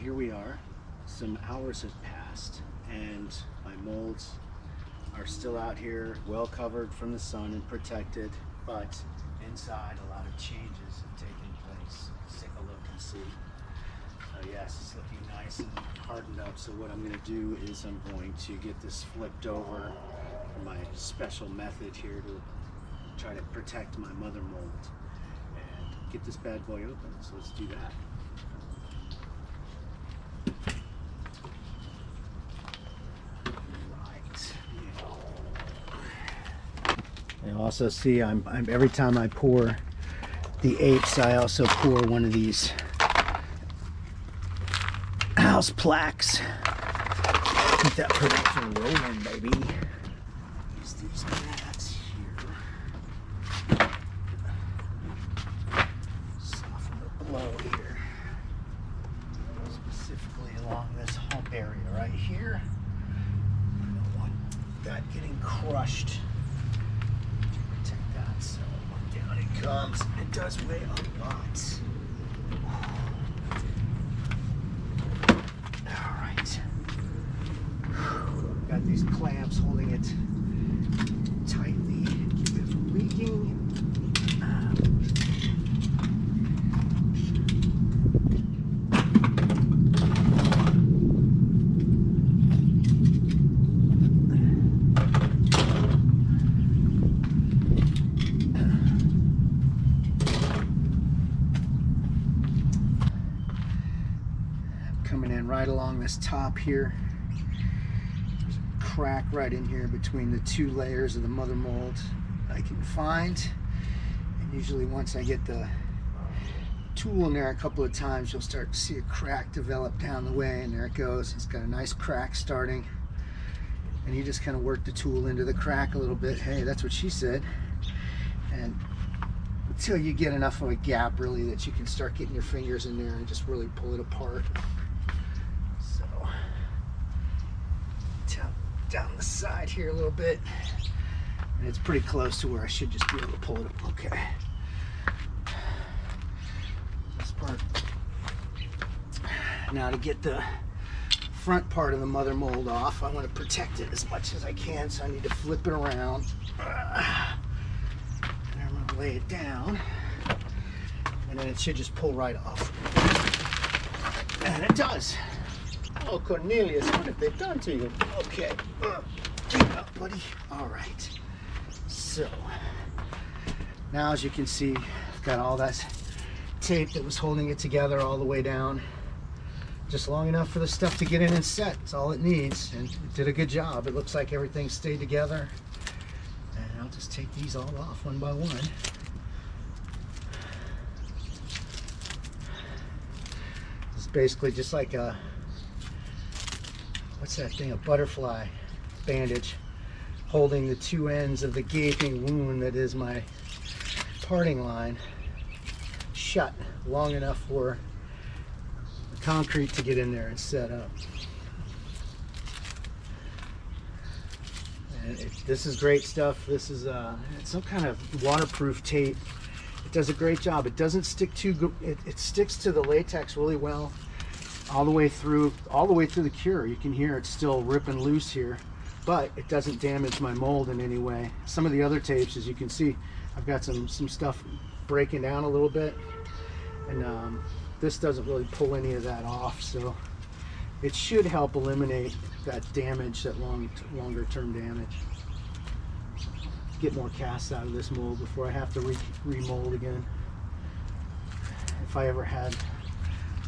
here we are. Some hours have passed and my molds are still out here, well covered from the sun and protected, but inside a lot of changes have taken place. Let's take a look and see. Yes, it's looking nice and hardened up. So what I'm going to do is I'm going to get this flipped over for my special method here to try to protect my mother mold and get this bad boy open. So let's do that. You also see I'm every time I pour the Apes, I also pour one of these house plaques. Keep that production rolling, baby. Use these mats here. Soften the blow here. Specifically along this hump area right here. I don't want that getting crushed. So down it comes. It does weigh a lot. All right. Got these clamps holding it tightly, keep it from leaking. Coming in right along this top here. There's a crack right in here between the two layers of the mother mold I can find. And usually once I get the tool in there a couple of times, you'll start to see a crack develop down the way, and there it goes. It's got a nice crack starting. And you just kind of work the tool into the crack a little bit. Hey, that's what she said. And until you get enough of a gap really that you can start getting your fingers in there and just really pull it apart. Down the side here a little bit, and it's pretty close to where I should just be able to pull it up. Okay, this part. Now to get the front part of the mother mold off, I want to protect it as much as I can, so I need to flip it around, and I'm going to lay it down, and then it should just pull right off, and it does. Oh, Cornelius, what have they done to you? Okay. Get up, buddy. All right. So, now as you can see, I've got all that tape that was holding it together all the way down. Just long enough for the stuff to get in and set. That's all it needs. And it did a good job. It looks like everything stayed together. And I'll just take these all off one by one. It's basically just like a, what's that thing, a butterfly bandage holding the two ends of the gaping wound that is my parting line shut long enough for the concrete to get in there and set up. And this is great stuff. This is it's some kind of waterproof tape. It does a great job. It doesn't stick too it sticks to the latex really well. All the way through the cure. You can hear it's still ripping loose here, but it doesn't damage my mold in any way. Some of the other tapes, as you can see, I've got some stuff breaking down a little bit, and this doesn't really pull any of that off, so it should help eliminate that damage, that longer term damage. Get more casts out of this mold before I have to remold again, if I ever had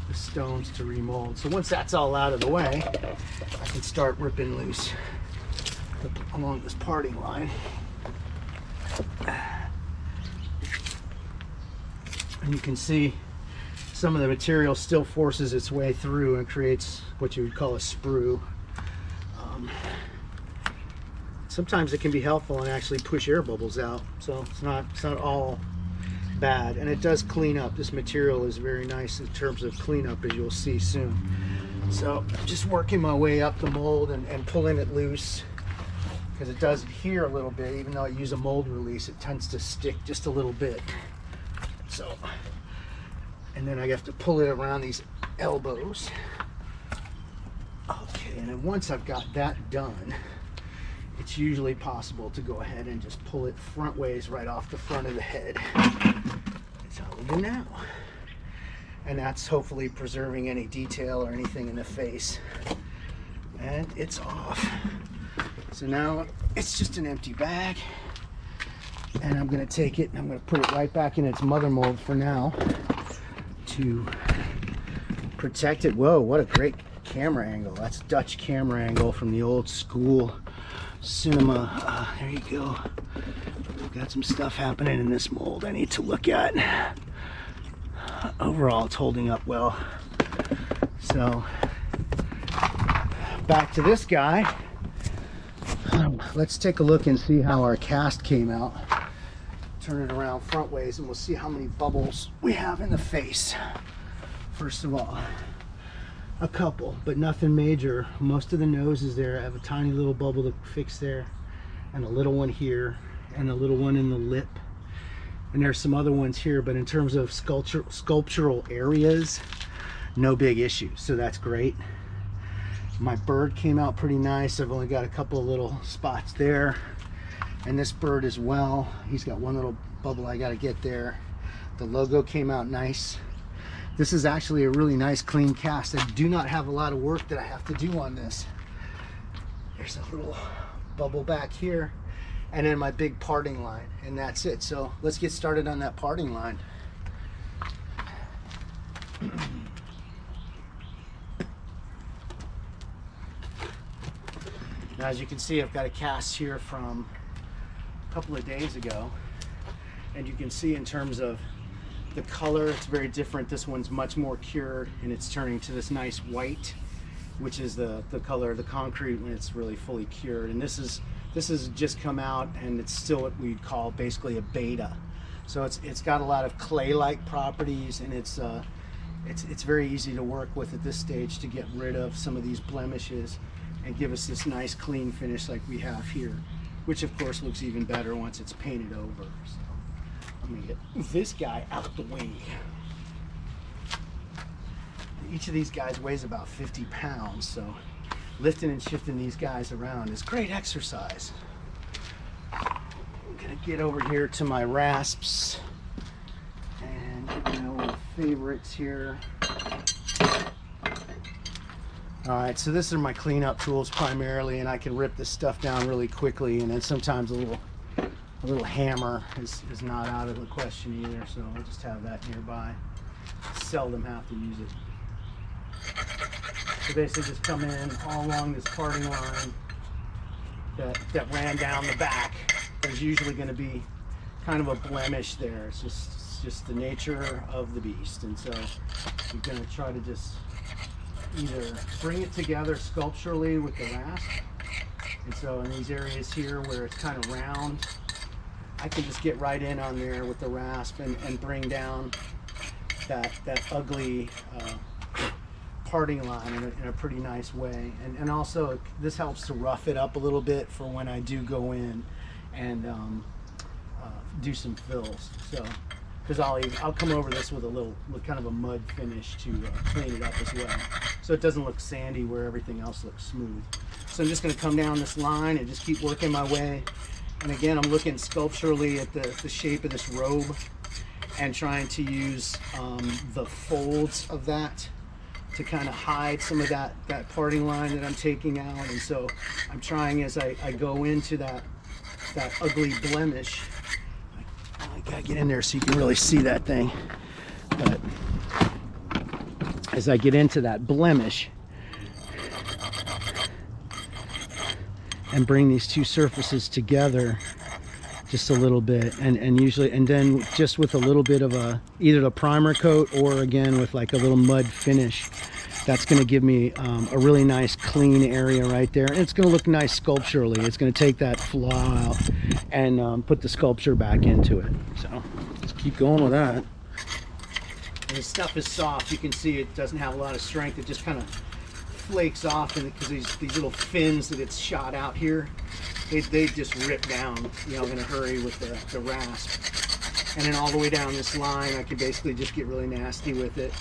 the stones to remold. So once that's all out of the way, I can start ripping loose along this parting line. And you can see some of the material still forces its way through and creates what you would call a sprue. Sometimes it can be helpful and actually push air bubbles out, so it's not all bad, and it does clean up. This material is very nice in terms of cleanup, as you'll see soon. So I'm just working my way up the mold and pulling it loose, because it does adhere a little bit. Even though I use a mold release, it tends to stick just a little bit. So, and then I have to pull it around these elbows. And then once I've got that done, it's usually possible to go ahead and just pull it front ways right off the front of the head. That's how we do now. And that's hopefully preserving any detail or anything in the face. And it's off. So now it's just an empty bag. And I'm gonna take it and I'm gonna put it right back in its mother mold for now to protect it. Whoa, what a great camera angle. That's Dutch camera angle from the old school cinema. There you go. I've got some stuff happening in this mold I need to look at. Overall, it's holding up well. So, back to this guy. Let's take a look and see how our cast came out. Turn it around front ways and we'll see how many bubbles we have in the face. First of all, a couple, but nothing major. Most of the nose is there. I have a tiny little bubble to fix there, and a little one here, and a little one in the lip. And there's some other ones here, but in terms of sculptural areas, no big issues, so that's great. My bird came out pretty nice. I've only got a couple of little spots there. And this bird as well. He's got one little bubble I gotta get there. The logo came out nice. This is actually a really nice clean cast. I do not have a lot of work that I have to do on this. There's a little bubble back here, and then my big parting line, and that's it. So let's get started on that parting line. Now, as you can see, I've got a cast here from a couple of days ago, and you can see in terms of the color, it's very different. This one's much more cured, and it's turning to this nice white, which is the color of the concrete when it's really fully cured. And this has just come out, and it's still what we'd call basically a beta. So it's got a lot of clay-like properties, and it's very easy to work with at this stage to get rid of some of these blemishes and give us this nice clean finish like we have here, which of course looks even better once it's painted over. So let me get this guy out the way. Each of these guys weighs about 50 pounds, so lifting and shifting these guys around is great exercise. I'm gonna get over here to my rasps and get my little favorites here. All right, so this are my cleanup tools primarily, and I can rip this stuff down really quickly, and then sometimes a little hammer is not out of the question either, so I'll just have that nearby. Seldom have to use it. So basically just come in all along this parting line that ran down the back. There's usually going to be kind of a blemish there. It's just the nature of the beast, and so you're going to try to just either bring it together sculpturally with the rasp. And so in these areas here where it's kind of round, I can just get right in on there with the rasp and bring down that ugly parting line in a pretty nice way. And also this helps to rough it up a little bit for when I do go in and do some fills. So, because I'll come over this with kind of a mud finish to clean it up as well, so it doesn't look sandy where everything else looks smooth. So I'm just going to come down this line and just keep working my way. And again, I'm looking sculpturally at the shape of this robe and trying to use the folds of that to kind of hide some of that parting line that I'm taking out. And so I'm trying, as I go into that ugly blemish, I gotta get in there so you can really see that thing. But as I get into that blemish and bring these two surfaces together just a little bit, and usually, and then just with a little bit of either a primer coat or again with like a little mud finish, that's going to give me a really nice clean area right there, and it's going to look nice sculpturally. It's going to take that flaw out and put the sculpture back into it. So let's keep going with that. And the stuff is soft. You can see it doesn't have a lot of strength. It just kind of flakes off, because these little fins that it's shot out here, they just rip down, you know, in a hurry with the rasp. And then all the way down this line, I can basically just get really nasty with it.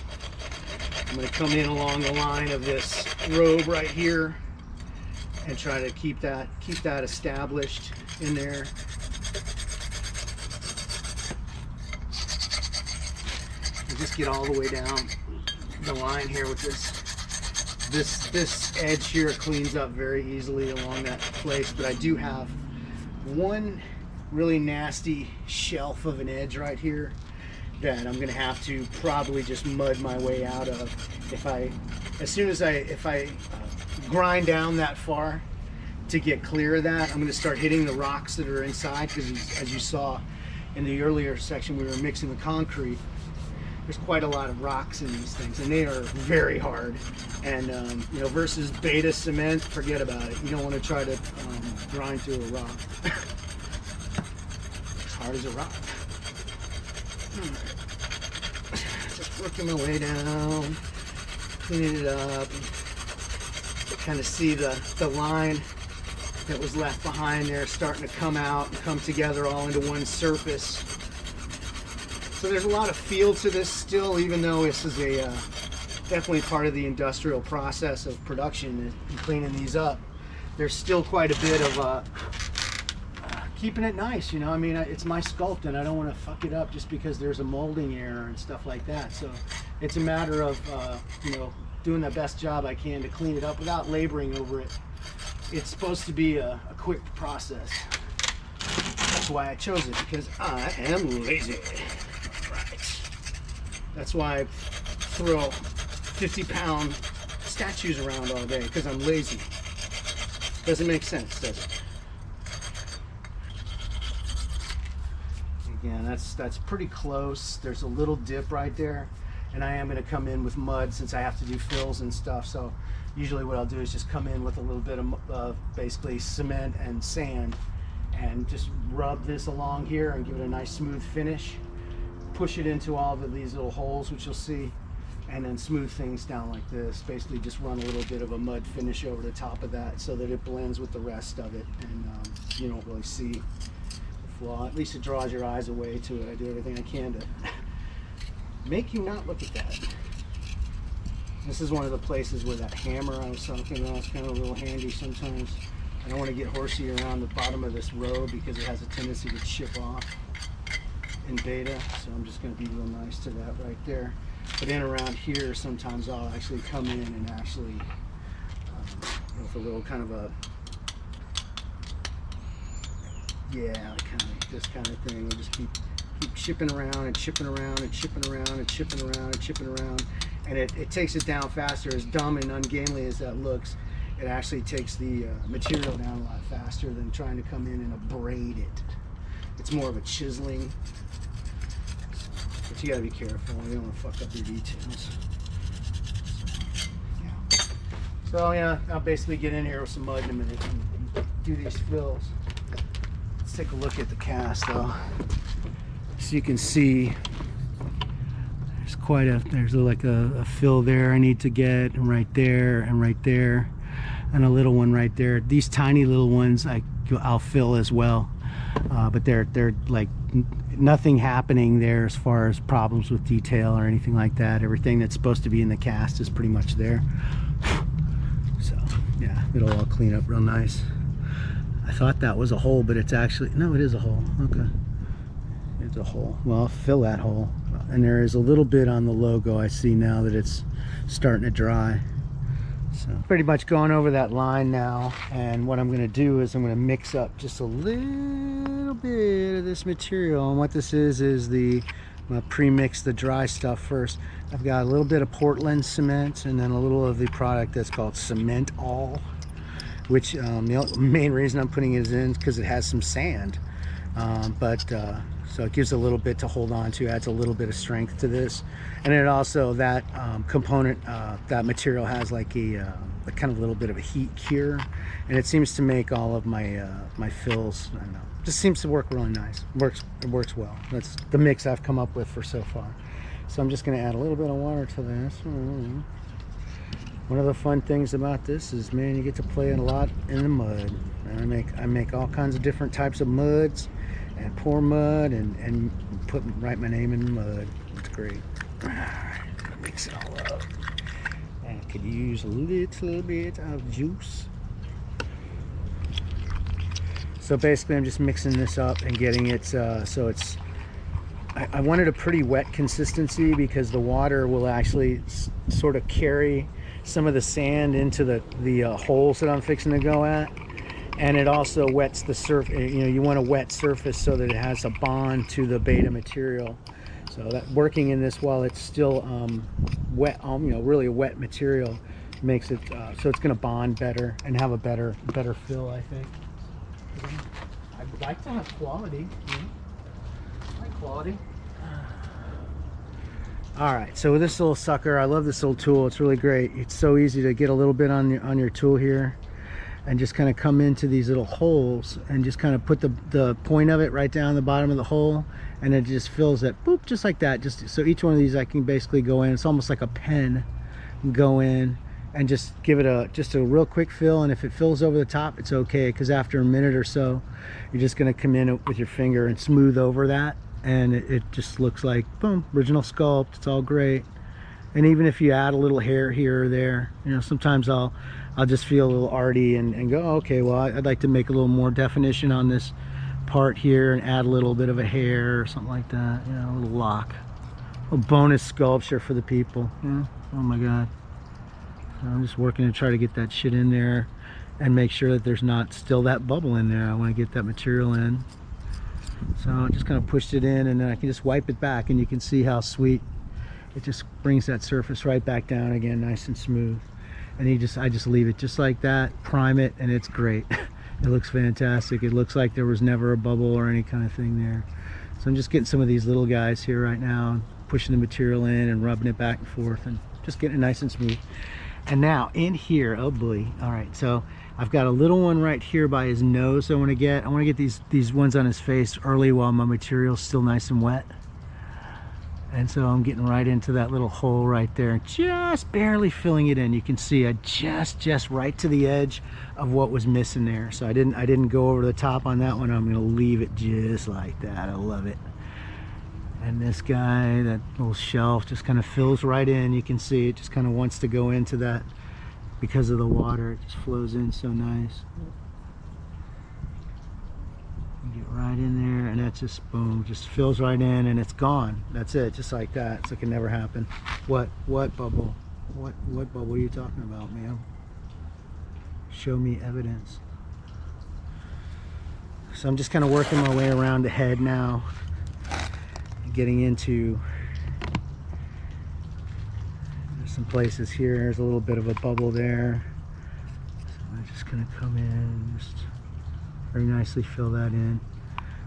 I'm going to come in along the line of this robe right here and try to keep that established in there. And just get all the way down the line here with this edge here. It cleans up very easily along that place, but I do have one really nasty shelf of an edge right here that I'm gonna have to probably just mud my way out of. If I grind down that far to get clear of that, I'm gonna start hitting the rocks that are inside, because as you saw in the earlier section, we were mixing the concrete. There's quite a lot of rocks in these things, and they are very hard. And you know, versus beta cement, forget about it. You don't want to try to grind through a rock. As hard as a rock. Just working my way down, cleaning it up. Kind of see the line that was left behind there starting to come out and come together all into one surface. So there's a lot of feel to this still, even though this is a definitely part of the industrial process of production and cleaning these up. There's still quite a bit of keeping it nice, you know. I mean, it's my sculpt, and I don't want to fuck it up just because there's a molding error and stuff like that. So it's a matter of you know, doing the best job I can to clean it up without laboring over it. It's supposed to be a quick process. That's why I chose it, because I am lazy. That's why I throw 50-pound statues around all day, because I'm lazy. Doesn't make sense, does it? Again, that's pretty close. There's a little dip right there, and I am going to come in with mud since I have to do fills and stuff. So usually what I'll do is just come in with a little bit of basically cement and sand, and just rub this along here and give it a nice smooth finish. Push it into all of these little holes, which you'll see, and then smooth things down like this. Basically just run a little bit of a mud finish over the top of that so that it blends with the rest of it, and you don't really see the flaw. At least it draws your eyes away to it. I do everything I can to make you not look at that. This is one of the places where that hammer I was talking about is kind of a little handy sometimes. I don't want to get horsey around the bottom of this row because it has a tendency to chip off in beta, so I'm just going to be real nice to that right there. But in around here, sometimes I'll actually come in and actually with a little kind of a, yeah, kind of this kind of thing. We'll just keep chipping around and chipping around and chipping around and chipping around and chipping around, and it takes it down faster. As dumb and ungainly as that looks, it actually takes the material down a lot faster than trying to come in and abrade it. It's more of a chiseling. But you gotta be careful. You don't want to fuck up your details. Yeah. So yeah, I'll basically get in here with some mud in a minute and do these fills. Let's take a look at the cast though. So you can see there's like a fill there I need to get, and right there, and a little one right there. These tiny little ones I'll fill as well. But they're like nothing happening there as far as problems with detail or anything like that. Everything that's supposed to be in the cast is pretty much there. So yeah, it'll all clean up real nice. I thought that was a hole, but it's actually, no, it is a hole. Okay, it's a hole. Well, I'll fill that hole, and there is a little bit on the logo. I see now that it's starting to dry. So pretty much going over that line now, and what I'm going to do is I'm going to mix up just a little bit of this material. And what this is I'm going to pre-mix the dry stuff first. I've got a little bit of Portland cement, and then a little of the product that's called Cement All, which the main reason I'm putting it in is because it has some sand, so it gives a little bit to hold on to, adds a little bit of strength to this. And it also, that component, that material has like a kind of little bit of a heat cure, and it seems to make all of my my fills, I don't know, just seems to work really nice. It works well. That's the mix I've come up with for so far. So I'm just going to add a little bit of water to this. One of the fun things about this is, man, you get to play a lot in the mud. And I make all kinds of different types of muds, and pour mud and write my name in the mud. It's great. Alright, gonna mix it all up. And I could use a little bit of juice. So basically I'm just mixing this up and getting it so it's, I wanted a pretty wet consistency because the water will actually sort of carry some of the sand into the holes that I'm fixing to go at, and it also wets the surface. You know, you want a wet surface so that it has a bond to the beta material. So that working in this while it's still wet, you know, really a wet material makes it so it's going to bond better and have a better fill, I think. I'd like to have quality. Quality. All right, so with this little sucker, I love this little tool. It's really great. It's so easy to get a little bit on your tool here and just kind of come into these little holes and just kind of put the point of it right down the bottom of the hole, and it just fills it, boop, just like that. Just so each one of these I can basically go in. It's almost like a pen. Go in and just give it just a real quick fill, and if it fills over the top, it's okay, because after a minute or so you're just going to come in with your finger and smooth over that, and it just looks like boom, original sculpt. It's all great. And even if you add a little hair here or there, you know, sometimes I'll just feel a little arty and go, okay, well, I'd like to make a little more definition on this part here and add a little bit of a hair or something like that, you know, a little lock, a bonus sculpture for the people. Yeah. Oh my god. So I'm just working to try to get that shit in there and make sure that there's not still that bubble in there. I want to get that material in. So I just kind of pushed it in, and then I can just wipe it back, and you can see how sweet it just brings that surface right back down again, nice and smooth. And I just leave it just like that, prime it, and it's great. It looks fantastic. It looks like there was never a bubble or any kind of thing there. So I'm just getting some of these little guys here right now, pushing the material in and rubbing it back and forth and just getting it nice and smooth. And now in here, oh boy, all right, so I've got a little one right here by his nose I want to get these ones on his face early while my material's still nice and wet. And so I'm getting right into that little hole right there, just barely filling it in. You can see I just right to the edge of what was missing there. So I didn't go over the top on that one. I'm going to leave it just like that. I love it. And this guy, that little shelf, just kind of fills right in. You can see it just kind of wants to go into that because of the water. It just flows in so nice. You get right in there, and that's just boom, just fills right in, and it's gone. That's it, just like that. It's like it never happened. What bubble? What bubble are you talking about, man? Show me evidence. So I'm just kind of working my way around the head now, getting into, there's some places here. There's a little bit of a bubble there. So I'm just gonna come in and just very nicely fill that in.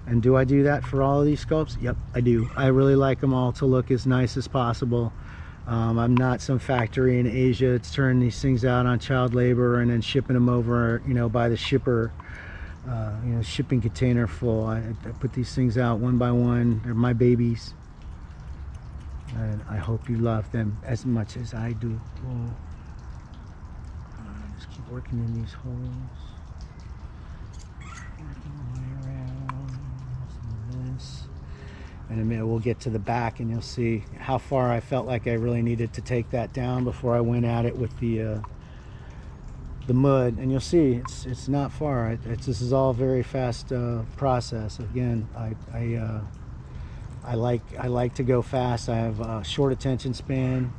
And do I do that for all of these sculpts? Yep, I do. I really like them all to look as nice as possible. I'm not some factory in Asia. It's turning these things out on child labor and then shipping them over, you know, by the shipper, you know, shipping container full. I put these things out one by one. They're my babies, and I hope you love them as much as I do. Just keep working in these holes. And in a minute we'll get to the back, and you'll see how far I felt like I really needed to take that down before I went at it with the mud. And you'll see it's not far. This is all very fast process. Again, I like to go fast. I have a short attention span,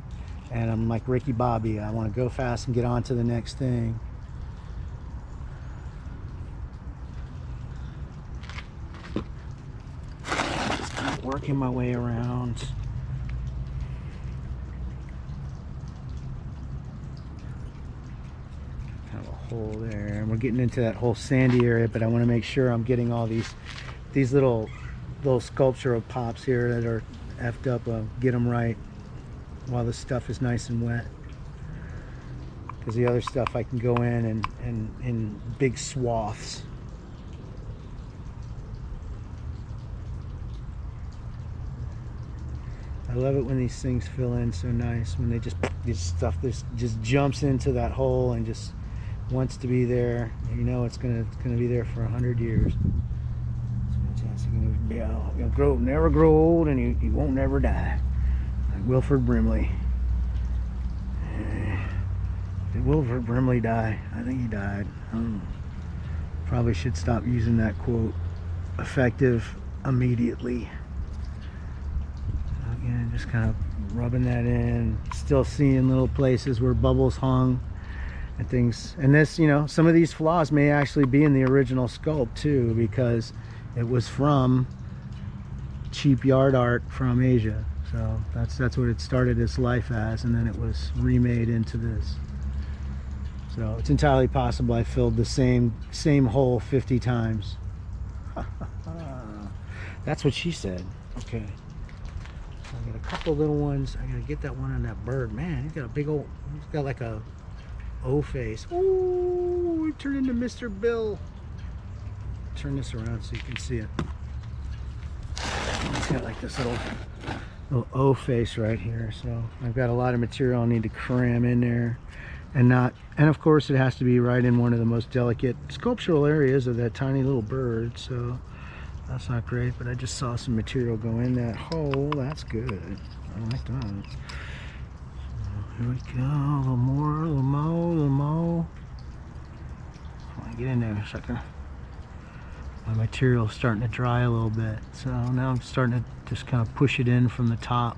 and I'm like Ricky Bobby. I want to go fast and get on to the next thing. Working my way around. Kind of a hole there, and we're getting into that whole sandy area, but I want to make sure I'm getting all these little sculptural pops here that are effed up. Get them right while the stuff is nice and wet, because the other stuff I can go in and in big swaths. I love it when these things fill in so nice, when they this stuff just jumps into that hole and just wants to be there. You know it's gonna be there for 100 years. It's fantastic. You'll never grow old, and you won't never die. Like Wilford Brimley. Did Wilford Brimley die? I think he died. Probably should stop using that quote. Effective immediately. Again, just kind of rubbing that in. Still seeing little places where bubbles hung and things. And this, you know, some of these flaws may actually be in the original sculpt too, because it was from cheap yard art from Asia. So that's what it started its life as, and then it was remade into this. So it's entirely possible I filled the same hole 50 times. That's what she said. Okay. So I got a couple little ones. I gotta get that one on that bird. Man, he's got a big old, he's got like a O face. Ooh, he turned into Mr. Bill. Turn this around so you can see it. He's got like this little O face right here. So I've got a lot of material I need to cram in there, and of course it has to be right in one of the most delicate sculptural areas of that tiny little bird. So that's not great, but I just saw some material go in that hole. That's good. I like that. So here we go. A little more, a little more, a little more. I want to get in there so I can. My material's starting to dry a little bit, so now I'm starting to just kind of push it in from the top.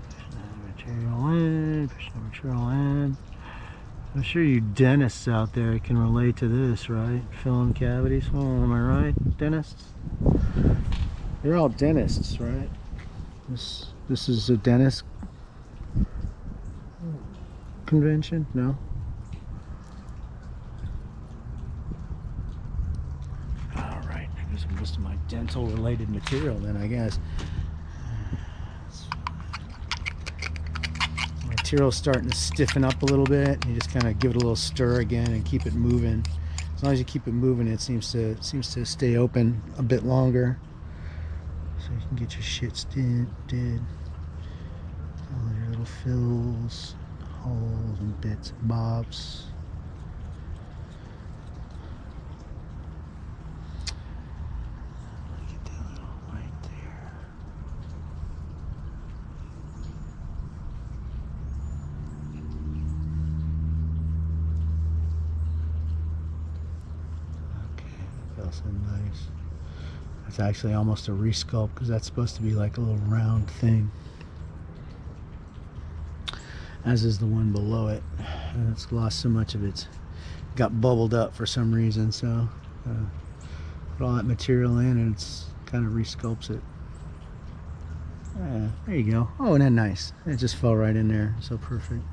Push that material in, push that material in. I'm sure you dentists out there can relate to this, right? Filling cavities. Oh, am I right, dentists? You're all dentists, right? This is a dentist convention? No? Alright, there's most of my dental related material then, I guess. Material's starting to stiffen up a little bit. You just kind of give it a little stir again and keep it moving. As long as you keep it moving, it seems to stay open a bit longer, so you can get your shit did. All your little fills, holes and bits and bobs. Get that little right there. Okay, that feels so nice. That's actually almost a resculpt because that's supposed to be like a little round thing, as is the one below it. And it's lost so much of it, got bubbled up for some reason, so put all that material in and it's kind of resculpts it. There you go. Oh, isn't that nice? It just fell right in there, so perfect.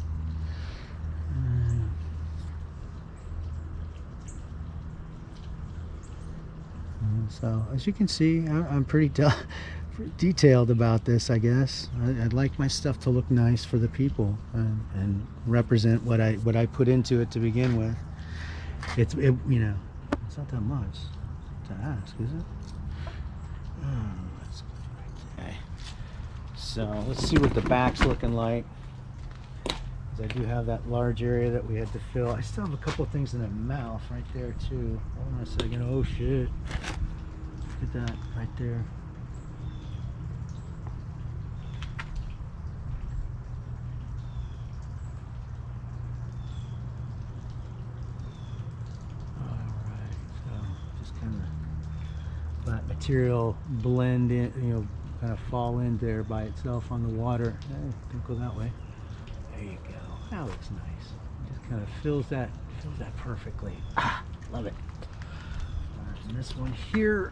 So as you can see, I'm pretty detailed about this, I guess. I'd like my stuff to look nice for the people and represent what I put into it to begin with. You know, it's not that much to ask, is it? Okay. So let's see what the back's looking like. I do have that large area that we had to fill. I still have a couple of things in the mouth right there too. Hold on a second. Oh shit. Look at that right there. Alright, so just kind of let material blend in, you know, kind of fall in there by itself on the water. Hey, don't go that way. There you go. That looks nice. Just kind of fills that perfectly. Ah, love it. And this one here,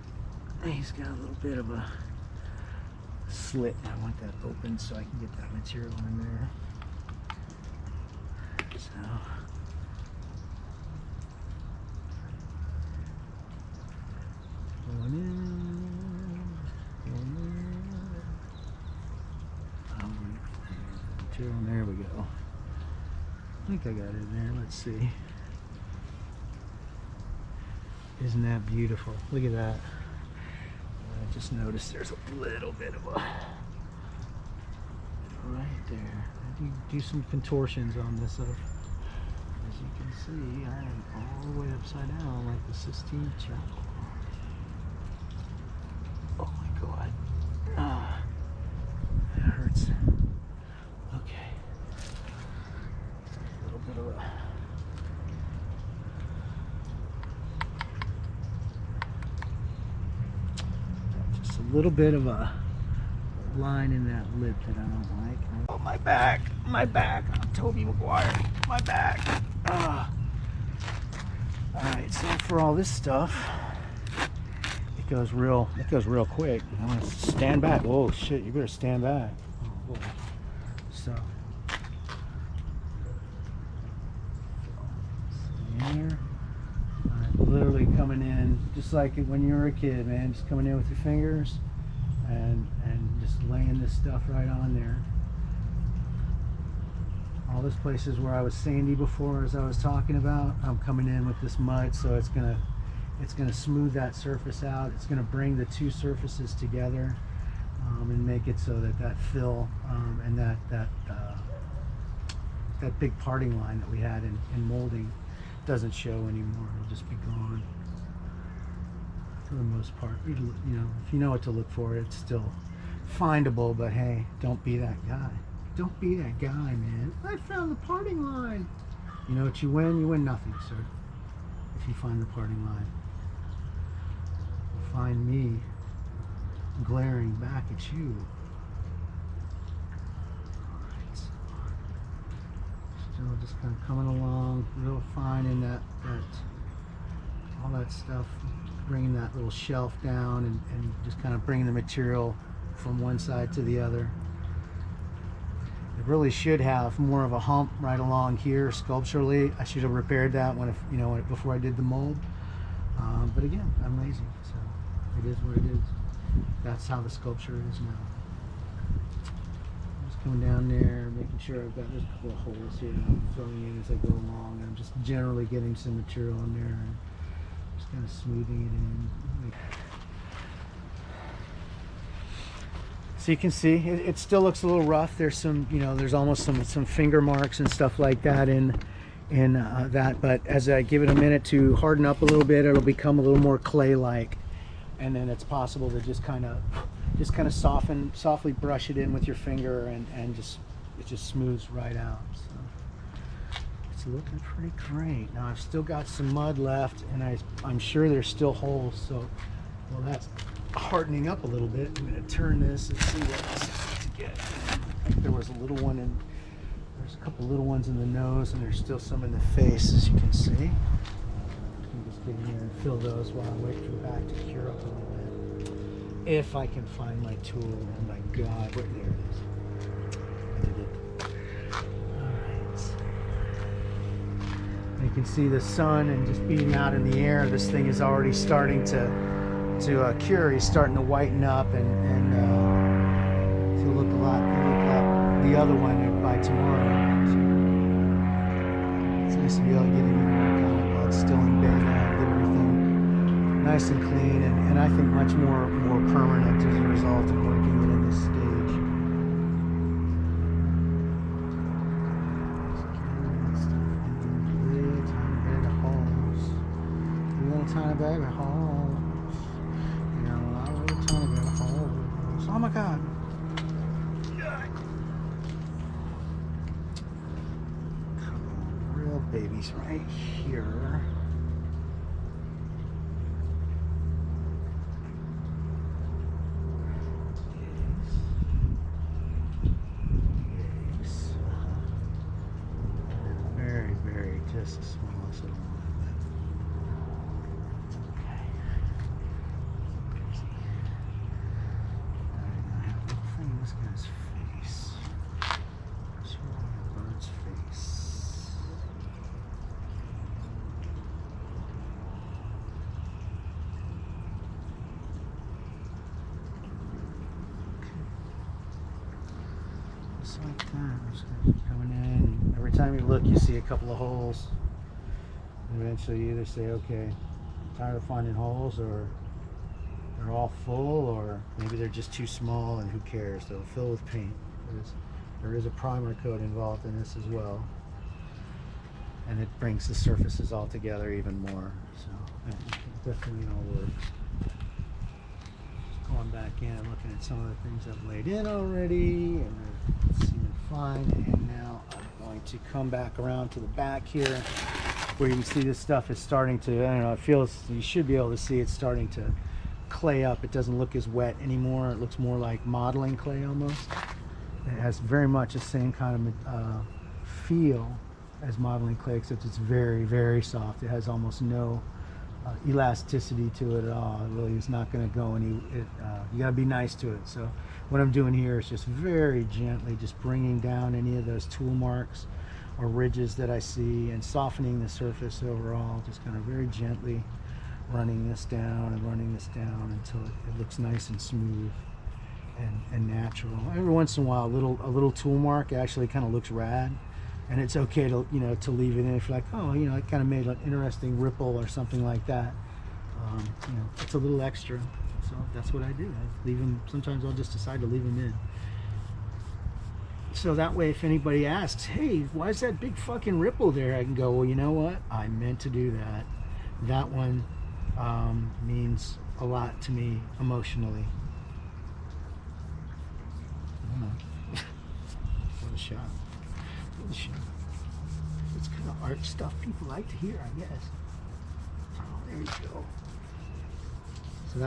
he's got a little bit of a slit. I want that open so I can get that material in there. So going in, material, and there we go. I think I got it in there. Let's see. Isn't that beautiful? Look at that. I just noticed there's a little bit of a right there. I do some contortions on this. As you can see, I am all the way upside down like the Sistine Chapel. Oh my God. Ah, that hurts. Okay. little bit of a line in that lip that I don't like. Oh, my back, my back. Toby Maguire, my back. All right, so for all this stuff, it goes real quick. I'm gonna stand back. Whoa, shit! You better stand back. Oh, so there. I'm literally coming in just like when you were a kid, man. Just coming in with your fingers and just laying this stuff right on there. All those places where I was sandy before, as I was talking about, I'm coming in with this mud, so it's gonna smooth that surface out. It's gonna bring the two surfaces together and make it so that fill and that big parting line that we had in molding doesn't show anymore. It'll just be gone for the most part. You know, if you know what to look for, it's still findable. But hey, don't be that guy. Don't be that guy, man. I found the parting line. You know what you win? You win nothing, sir. If you find the parting line, you'll find me glaring back at you. Alright, so still just kind of coming along real fine in that all that stuff, bringing that little shelf down and just kind of bringing the material from one side to the other. It really should have more of a hump right along here sculpturally. I should have repaired that before I did the mold. But again, I'm lazy, so it is what it is. That's how the sculpture is now. Just coming down there, making sure there's a couple of holes here I'm filling in as I go along. I'm just generally getting some material in there and just kind of smoothing it in. So you can see it still looks a little rough. There's some, there's almost some finger marks and stuff like that in that. But as I give it a minute to harden up a little bit, it'll become a little more clay-like, and then it's possible to just kind of softly brush it in with your finger, and it just smooths right out. So it's looking pretty great. Now I've still got some mud left, and I'm sure there's still holes. So well, that's hardening up a little bit. I'm going to turn this and see what else to get. I think there was a little one in, there's a couple little ones in the nose, and there's still some in the face, as you can see. I'm just get in here and fill those while I wait for the back to cure up a little bit. If I can find my tool. Oh my God, there it is. I did it. Alright. You can see the sun and just being out in the air, this thing is already starting to cure. He's starting to whiten up and to look a lot like the other one by tomorrow. So it's nice to be able to get in here and kind of while it's still in bed and get everything nice and clean and I think much more permanent as a result of working it in this stage. Little tiny baby holes. Oh my God. Real babies right here. Very, very just the smallest little one. This guy's face. Let's roll a bird's face. Okay. Just like that. I'm just going to keep coming in. Every time you look, you see a couple of holes. And eventually you either say, okay, I'm tired of finding holes, or they're all full, or maybe they're just too small, and who cares? They'll fill with paint. There is a primer coat involved in this as well, and it brings the surfaces all together even more. So it definitely all works. Just going back in and looking at some of the things I've laid in already, and they're seeming fine. And now I'm going to come back around to the back here, where you can see this stuff is starting to, I don't know, it feels, you should be able to see it's starting to clay up. It doesn't look as wet anymore. It looks more like modeling clay almost. It has very much the same kind of feel as modeling clay, except it's very, very soft. It has almost no elasticity to it at all. It really is not going to go any. You got to be nice to it. So what I'm doing here is just very gently, just bringing down any of those tool marks or ridges that I see, and softening the surface overall. Just kind of very gently running this down and running this down until it looks nice and smooth and natural. Every once in a while, a little tool mark actually kind of looks rad. And it's okay to, you know, to leave it in if you're like, oh, you know, it kind of made an interesting ripple or something like that. You know, it's a little extra. So that's what I do. I leave them. Sometimes I'll just decide to leave them in. So that way, if anybody asks, hey, why is that big fucking ripple there? I can go, well, you know what? I meant to do that. That one means a lot to me emotionally. I don't know. What a shot. It's kind of art stuff people like to hear, I guess. Oh, there you go. So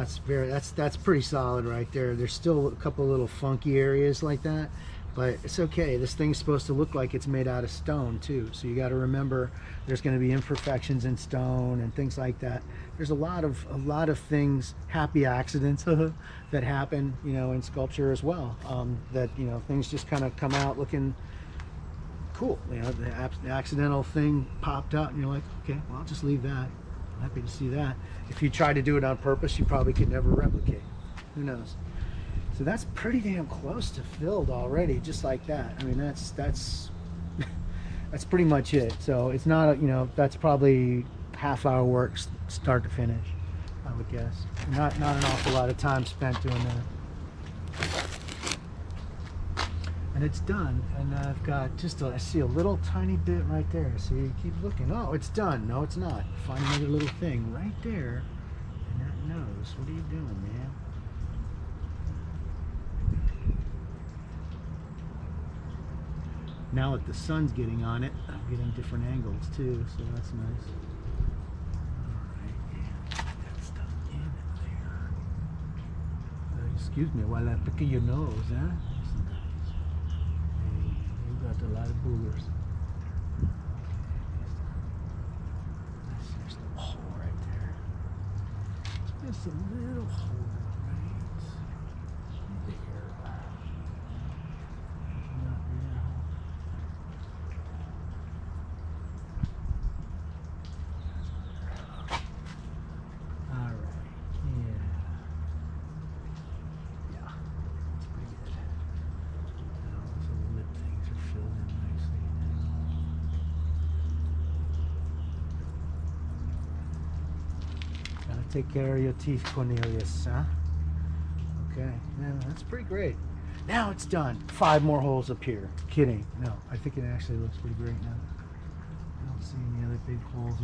that's pretty solid right there. There's still a couple little funky areas like that, but it's okay. This thing's supposed to look like it's made out of stone too. So you got to remember there's going to be imperfections in stone and things like that. There's a lot of things, happy accidents that happen, you know, in sculpture as well. That, you know, things just kind of come out looking cool. You know, the accidental thing popped out and you're like, okay, well, I'll just leave that. I'm happy to see that. If you try to do it on purpose, you probably could never replicate. Who knows? So that's pretty damn close to filled already, just like that. I mean, that's that's pretty much it. So it's not a, you know, that's probably half-hour work start to finish, I would guess. Not an awful lot of time spent doing that. And it's done, and I've got just I see a little tiny bit right there. See, keep looking. Oh, it's done. No, it's not. Find another little thing right there, and that nose. What are you doing, man? Now that the sun's getting on it, I'm getting different angles too, so that's nice. Alright, yeah, put that stuff in there. Excuse me while I pick at your nose, huh? Got a lot of boogers. There's a little hole right there. Just a little hole right there. Not real. All right. Yeah. Yeah. That's pretty good. Take care of your teeth, Cornelius, huh? Okay, yeah, that's pretty great. Now it's done. 5 more holes up here. Kidding. No, I think it actually looks pretty great now. I don't see any other big holes.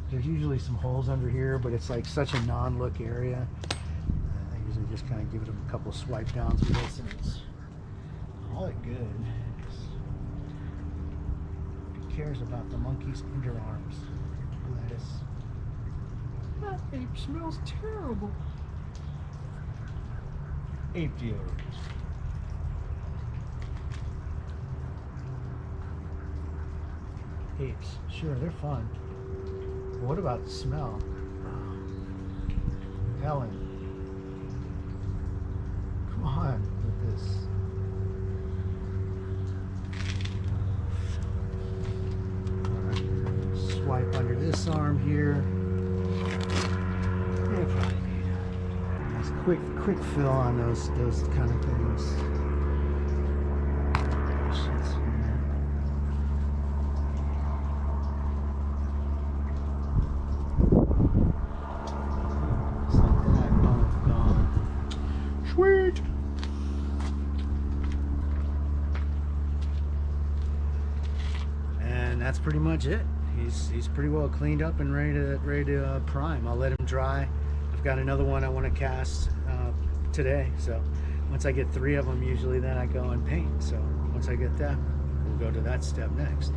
There's usually some holes under here, but it's like such a non-look area. I usually just kind of give it a couple swipe downs with this, and it's all it good. Who cares about the monkey's underarms? Lettuce. That ape smells terrible. Ape deodorant. Apes, sure, they're fun. But what about the smell? Helen, come on with this. All right, swipe under this arm here. Nice quick fill on those kind of things. Sweet. And that's pretty much it. He's pretty well cleaned up and ready to prime. I'll let him dry. I've got another one I want to cast today. So once I get 3 of them, usually then I go and paint. So once I get that, we'll go to that step next.